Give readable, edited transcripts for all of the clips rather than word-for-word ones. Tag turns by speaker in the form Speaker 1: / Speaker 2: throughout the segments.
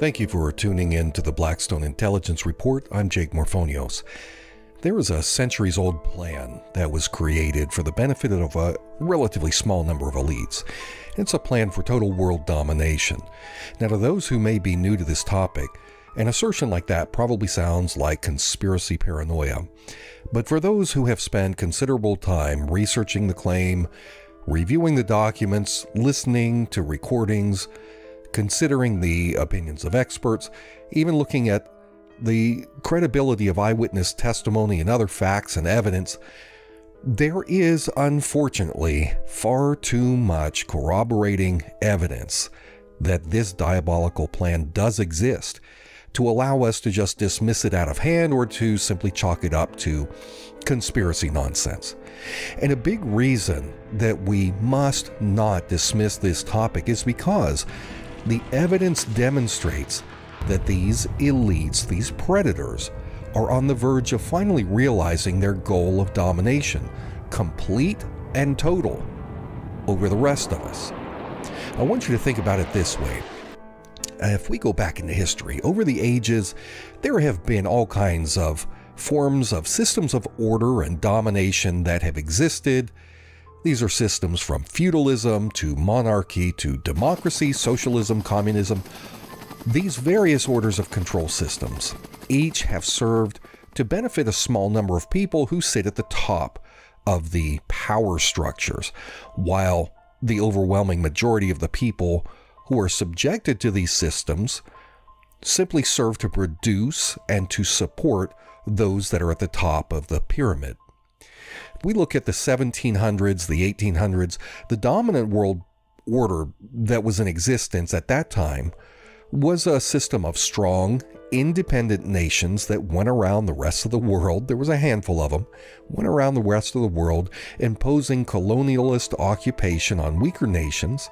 Speaker 1: Thank you for tuning in to the Blackstone Intelligence Report. I'm Jake Morphonios. There is a centuries-old plan that was created for the benefit of a relatively small number of elites. It's a plan for total world domination. Now, to those who may be new to this topic, an assertion like that probably sounds like conspiracy paranoia. But for those who have spent considerable time researching the claim, reviewing the documents, listening to recordings, considering the opinions of experts, even looking at the credibility of eyewitness testimony and other facts and evidence, there is unfortunately far too much corroborating evidence that this diabolical plan does exist to allow us to just dismiss it out of hand or to simply chalk it up to conspiracy nonsense. And a big reason that we must not dismiss this topic is because the evidence demonstrates that these elites, these predators, are on the verge of finally realizing their goal of domination, complete and total, over the rest of us. I want you to think about it this way. If we go back into history, over the ages, there have been all kinds of forms of systems of order and domination that have existed. These are systems from feudalism to monarchy to democracy, socialism, communism. These various orders of control systems each have served to benefit a small number of people who sit at the top of the power structures, while the overwhelming majority of the people who are subjected to these systems simply serve to produce and to support those that are at the top of the pyramid. If we look at the 1700s, the 1800s, the dominant world order that was in existence at that time was a system of strong, independent nations that went around the rest of the world. There was a handful of them, went around the rest of the world, imposing colonialist occupation on weaker nations,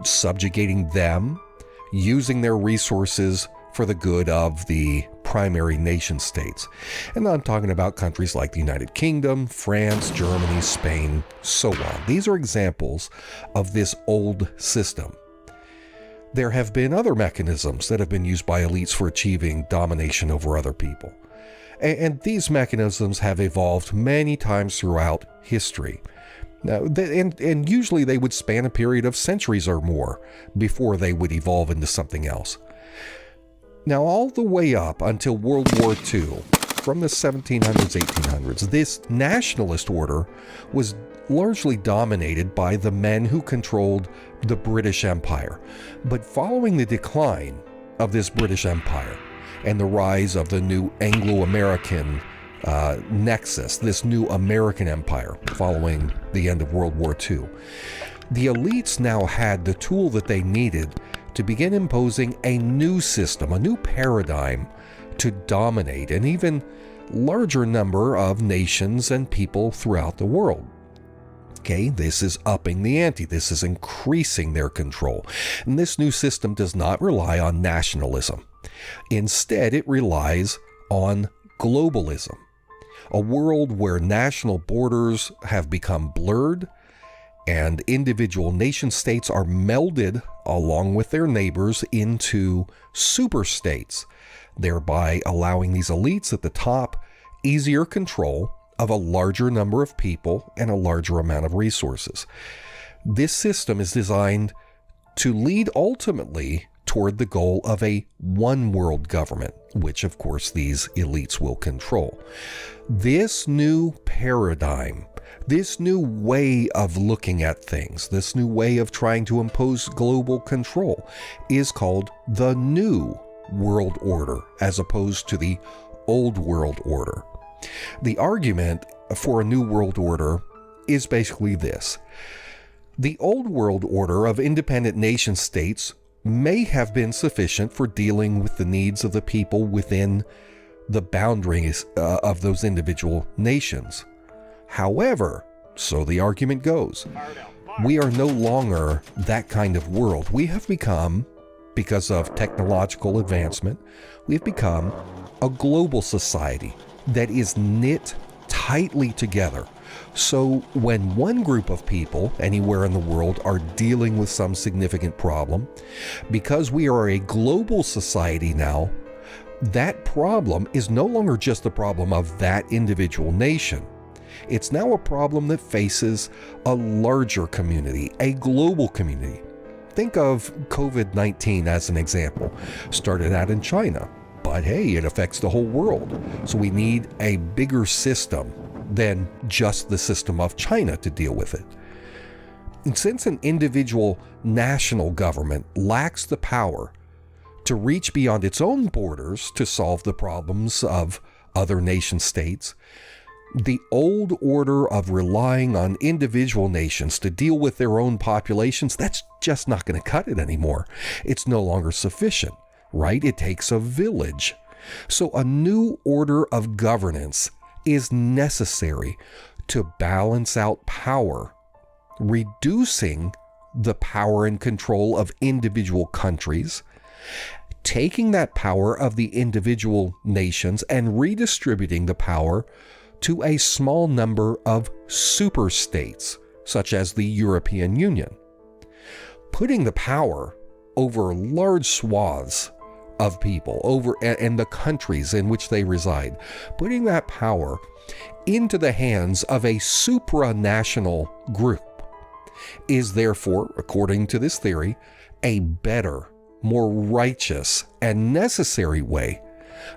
Speaker 1: subjugating them, using their resources for the good of the primary nation states. And I'm talking about countries like the United Kingdom, France, Germany, Spain, so on. These are examples of this old system. There have been other mechanisms that have been used by elites for achieving domination over other people. And these mechanisms have evolved many times throughout history. Now, and usually they would span a period of centuries or more before they would evolve into something else. Now, all the way up until World War II, from the 1700s, 1800s, this nationalist order was largely dominated by the men who controlled the British Empire. But following the decline of this British Empire and the rise of the new Anglo-American nexus, this new American empire following the end of World War II, the elites now had the tool that they needed to begin imposing a new system, a new paradigm to dominate an even larger number of nations and people throughout the world. Okay, this is upping the ante. This is increasing their control. And this new system does not rely on nationalism. Instead, it relies on globalism, a world where national borders have become blurred and individual nation states are melded along with their neighbors into super states, thereby allowing these elites at the top easier control of a larger number of people and a larger amount of resources. This system is designed to lead ultimately toward the goal of a one world government, which of course these elites will control. This new paradigm, this new way of looking at things, this new way of trying to impose global control is called the New World Order, as opposed to the Old World Order. The argument for a New World Order is basically this. The Old World Order of independent nation states may have been sufficient for dealing with the needs of the people within the boundaries of those individual nations. However, so the argument goes, we are no longer that kind of world. We have become, because of technological advancement, we've become a global society that is knit tightly together So when one group of people anywhere in the world are dealing with some significant problem, because we are a global society now, that problem is no longer just the problem of that individual nation. It's now a problem that faces a larger community, a global community. Think of COVID-19 as an example. Started out in China, but hey, it affects the whole world. So we need a bigger system than just the system of China to deal with it. And since an individual national government lacks the power to reach beyond its own borders to solve the problems of other nation states, the old order of relying on individual nations to deal with their own populations, that's just not going to cut it anymore. It's no longer sufficient, right? It takes a village. So a new order of governance is necessary to balance out power, reducing the power and control of individual countries, taking that power of the individual nations and redistributing the power to a small number of super states, such as the European Union. Putting the power over large swaths of people and the countries in which they reside, putting that power into the hands of a supranational group is therefore, according to this theory, a better, more righteous, and necessary way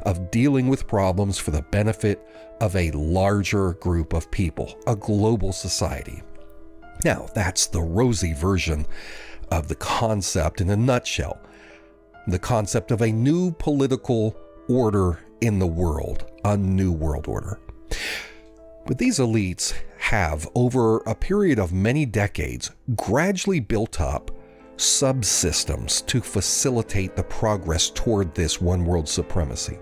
Speaker 1: of dealing with problems for the benefit of a larger group of people, a global society. Now, that's the rosy version of the concept in a nutshell. The concept of a new political order in the world, a new world order. But these elites have, over a period of many decades, gradually built up subsystems to facilitate the progress toward this one world supremacy.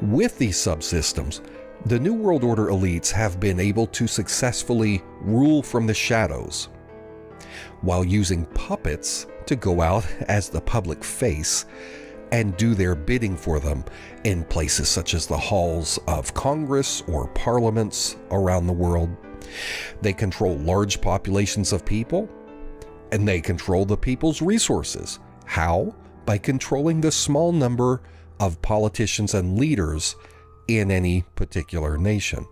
Speaker 1: With these subsystems, the New World Order elites have been able to successfully rule from the shadows, while using puppets to go out as the public face and do their bidding for them in places such as the halls of Congress or parliaments around the world. They control large populations of people, and they control the people's resources. How? By controlling the small number of politicians and leaders in any particular nation.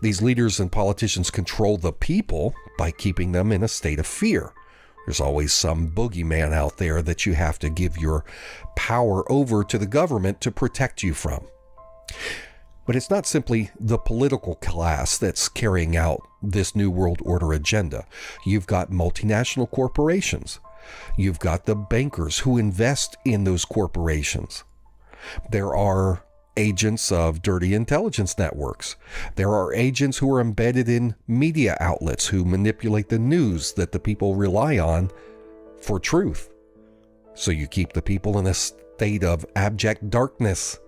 Speaker 1: These leaders and politicians control the people by keeping them in a state of fear. There's always some boogeyman out there that you have to give your power over to the government to protect you from. But it's not simply the political class that's carrying out this New World Order agenda. You've got multinational corporations. You've got the bankers who invest in those corporations. There are agents of dirty intelligence networks. There are agents who are embedded in media outlets who manipulate the news that the people rely on for truth. So you keep the people in a state of abject darkness,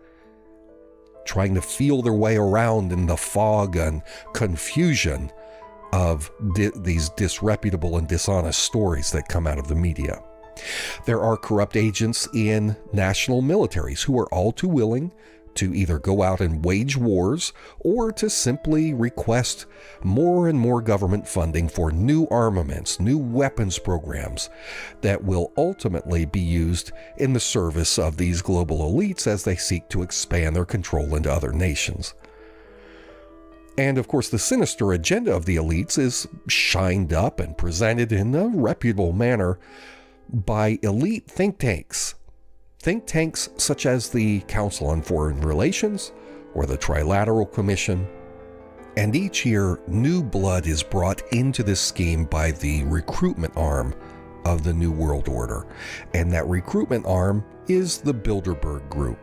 Speaker 1: trying to feel their way around in the fog and confusion of these disreputable and dishonest stories that come out of the media. There are corrupt agents in national militaries who are all too willing to either go out and wage wars or to simply request more and more government funding for new armaments, new weapons programs that will ultimately be used in the service of these global elites as they seek to expand their control into other nations. And of course, the sinister agenda of the elites is shined up and presented in a reputable manner by elite think tanks. Think tanks such as the Council on Foreign Relations or the Trilateral Commission. And each year, new blood is brought into this scheme by the recruitment arm of the New World Order. And that recruitment arm is the Bilderberg Group.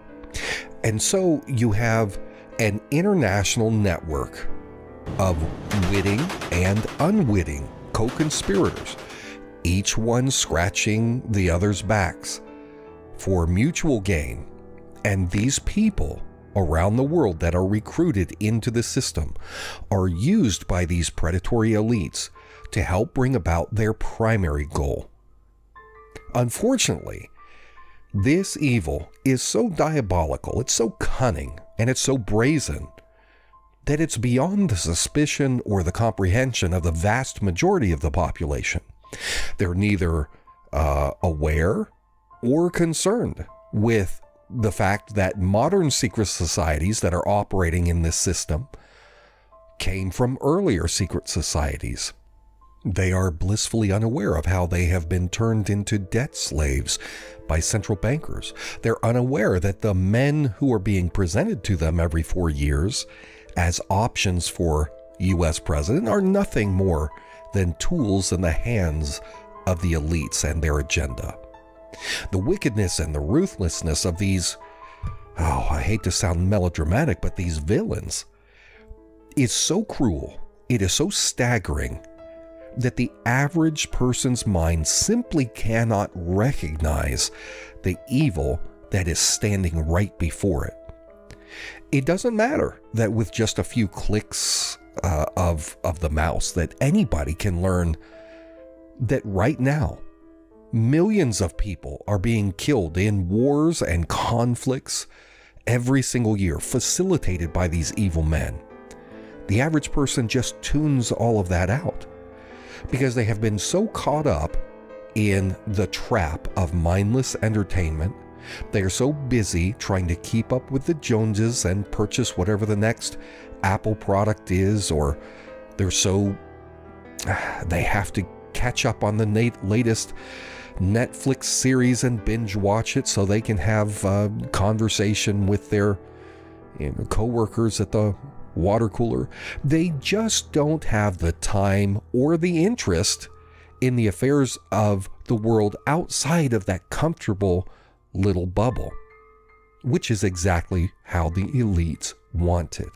Speaker 1: And so you have an international network of witting and unwitting co-conspirators, each one scratching the other's backs for mutual gain. And these people around the world that are recruited into the system are used by these predatory elites to help bring about their primary goal. Unfortunately, this evil is so diabolical, it's so cunning, and it's so brazen that it's beyond the suspicion or the comprehension of the vast majority of the population. They're neither aware or concerned with the fact that modern secret societies that are operating in this system came from earlier secret societies. They are blissfully unaware of how they have been turned into debt slaves by central bankers. They're unaware that the men who are being presented to them every 4 years as options for U.S. president are nothing more than tools in the hands of the elites and their agenda. The wickedness and the ruthlessness of these, I hate to sound melodramatic, but these villains is so cruel, it is so staggering, that the average person's mind simply cannot recognize the evil that is standing right before it. It doesn't matter that with just a few clicks of the mouse that anybody can learn that right now millions of people are being killed in wars and conflicts every single year, facilitated by these evil men. The average person just tunes all of that out because they have been so caught up in the trap of mindless entertainment. They are so busy trying to keep up with the Joneses and purchase whatever the next Apple product is, or they have to catch up on the latest Netflix series and binge watch it so they can have conversation with their coworkers at the water cooler. They just don't have the time or the interest in the affairs of the world outside of that comfortable little bubble, which is exactly how the elites want it.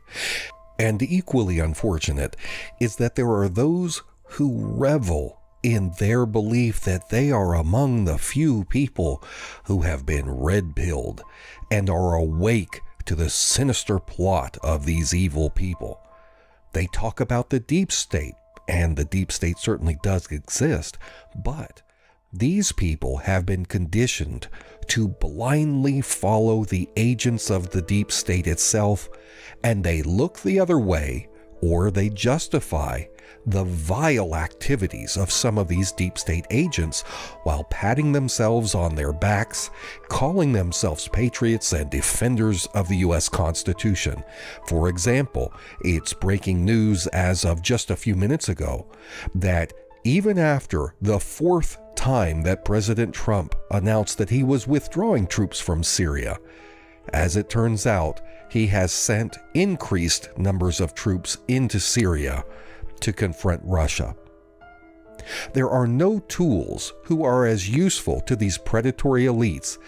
Speaker 1: And equally unfortunate is that there are those who revel in their belief that they are among the few people who have been red-pilled and are awake to the sinister plot of these evil people. They talk about the deep state, and the deep state certainly does exist, but these people have been conditioned to blindly follow the agents of the deep state itself, and they look the other way, or they justify the vile activities of some of these deep state agents while patting themselves on their backs, calling themselves patriots and defenders of the U.S. Constitution. For example, it's breaking news as of just a few minutes ago that even after the 4th time that President Trump announced that he was withdrawing troops from Syria, as it turns out, he has sent increased numbers of troops into Syria to confront Russia. There are no tools who are as useful to these predatory elites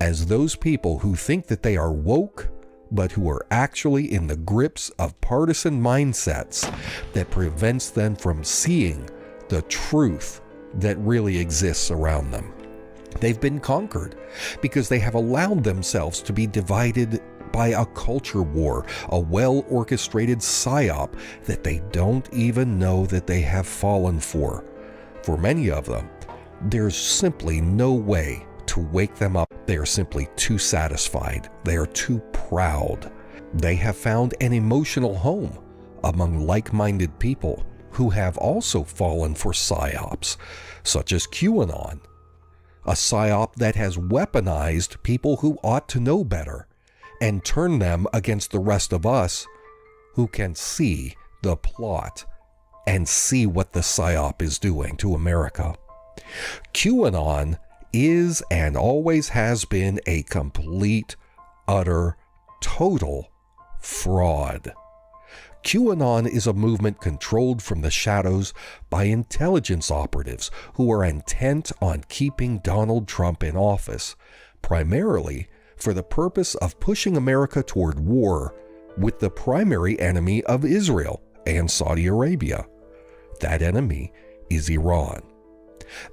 Speaker 1: as those people who think that they are woke, but who are actually in the grips of partisan mindsets that prevents them from seeing the truth that really exists around them. They've been conquered because they have allowed themselves to be divided by a culture war, a well-orchestrated psyop that they don't even know that they have fallen for. For many of them, there's simply no way to wake them up. They are simply too satisfied. They are too proud. They have found an emotional home among like-minded people who have also fallen for psyops, such as QAnon, a psyop that has weaponized people who ought to know better and turn them against the rest of us who can see the plot and see what the psyop is doing to America. QAnon is and always has been a complete, utter, total fraud. QAnon is a movement controlled from the shadows by intelligence operatives who are intent on keeping Donald Trump in office, primarily for the purpose of pushing America toward war with the primary enemy of Israel and Saudi Arabia. That enemy is Iran.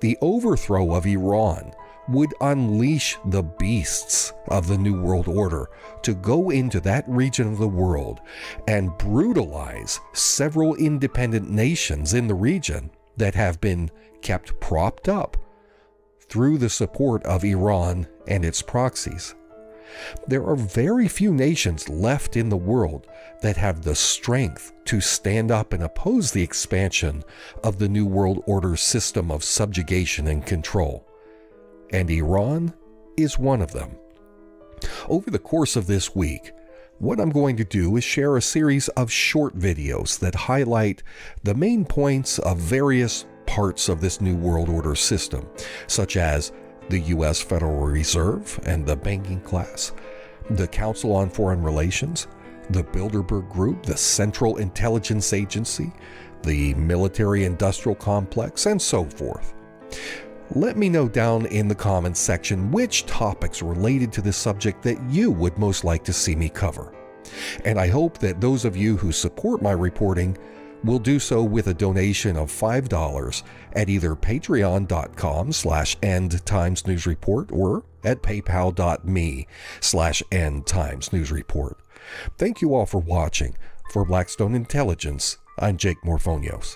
Speaker 1: The overthrow of Iran would unleash the beasts of the New World Order to go into that region of the world and brutalize several independent nations in the region that have been kept propped up through the support of Iran and its proxies. There are very few nations left in the world that have the strength to stand up and oppose the expansion of the New World Order system of subjugation and control. And Iran is one of them. Over the course of this week, what I'm going to do is share a series of short videos that highlight the main points of various parts of this New World Order system, such as the U.S. Federal Reserve and the banking class, the Council on Foreign Relations, the Bilderberg Group, the Central Intelligence Agency, the military-industrial complex, and so forth. Let me know down in the comments section which topics related to this subject that you would most like to see me cover. And I hope that those of you who support my reporting will do so with a donation of $5 at either patreon.com/endtimesnewsreport or at paypal.me/endtimesnewsreport. Thank you all for watching. For Blackstone Intelligence, I'm Jake Morphonios.